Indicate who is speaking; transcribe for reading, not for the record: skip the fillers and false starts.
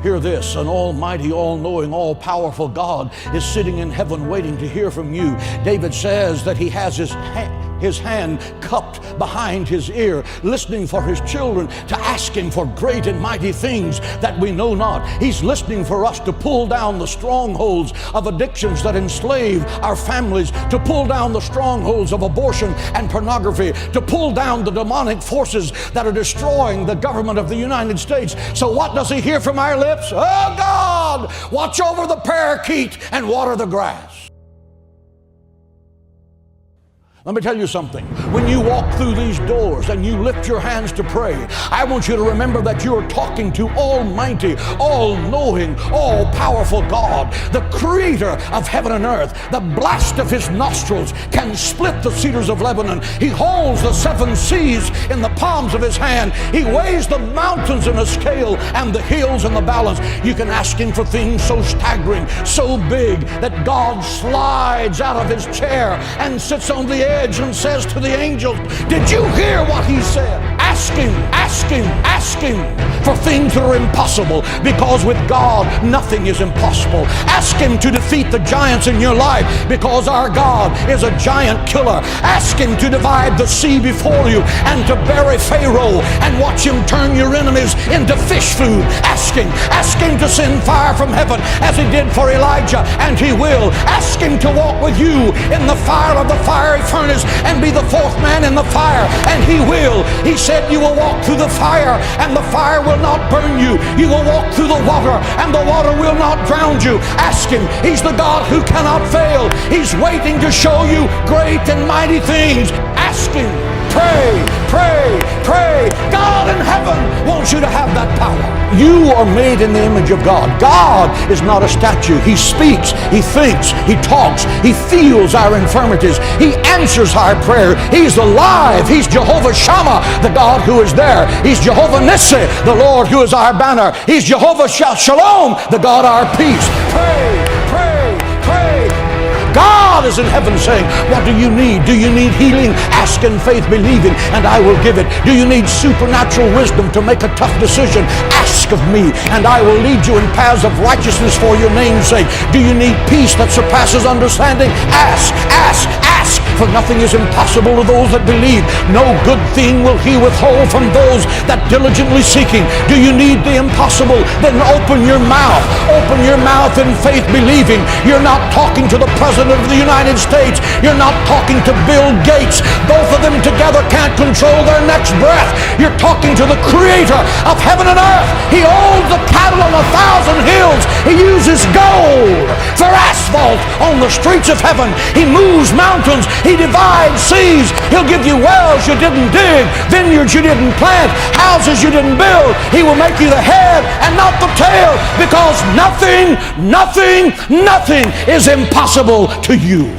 Speaker 1: Hear this, an almighty, all-knowing, all-powerful God is sitting in heaven waiting to hear from you. David says that he has his hand cupped behind his ear, listening for his children to ask him for great and mighty things that we know not. He's listening for us to pull down the strongholds of addictions that enslave our families, to pull down the strongholds of abortion and pornography, to pull down the demonic forces that are destroying the government of the United States. So what does he hear from our lips? Oh God, watch over the parakeet and water the grass. Let me tell you something. When you walk through these doors and you lift your hands to pray, I want you to remember that you are talking to Almighty, all-knowing, all-powerful God, the creator of heaven and earth. The blast of his nostrils can split the cedars of Lebanon. He holds the seven seas in the palms of his hand. He weighs the mountains in a scale and the hills in the balance. You can ask him for things so staggering, so big, that God slides out of his chair and sits on the edge and says to the angels, did you hear what he said? Ask him, ask him, ask him for things that are impossible, because with God nothing is impossible. Ask him to defeat the giants in your life, because our God is a giant killer. Ask him to divide the sea before you and to bury Pharaoh and watch him turn your enemies into fish food. Ask him to send fire from heaven as he did for Elijah, and he will. Ask him to walk with you in the fire of the fiery furnace and be the fourth man in the fire, and he will. He said you will walk through the fire and the fire will not burn you. You will walk through the water and the water will not drown you. Ask him. He's the God who cannot fail. He's waiting to show you great and mighty things. Ask him. Pray, pray, pray. God in heaven wants you to have that power. You are made in the image of God. God is not a statue. He speaks, he thinks, he talks, he feels our infirmities. He answers our prayer. He's alive. He's Jehovah Shammah, the God who is there. He's Jehovah Nissi, the Lord who is our banner. He's Jehovah Shalom, the God our peace. Pray, pray, pray. God is in heaven saying, what do you need? Do you need healing? Ask in faith, believing, and I will give it. Do you need supernatural wisdom to make a tough decision? Ask of me, and I will lead you in paths of righteousness for your name's sake. Do you need peace that surpasses understanding? Ask, ask, ask, for nothing is impossible to those that believe. No good thing will he withhold from those that diligently seek him. Do you need the impossible? Then open your mouth. Open your mouth in faith, believing. You're not talking to the President of the United States. You're not talking to Bill Gates. Both of them together can't control their next breath. You're talking to the Creator of heaven and earth. He owns the cattle on 1,000 hills. He uses gold for asphalt on the streets of heaven. He moves mountains. He divides seas. He'll give you wells you didn't dig, vineyards you didn't plant, houses you didn't build. He will make you the head and not the tail, because nothing is impossible to you.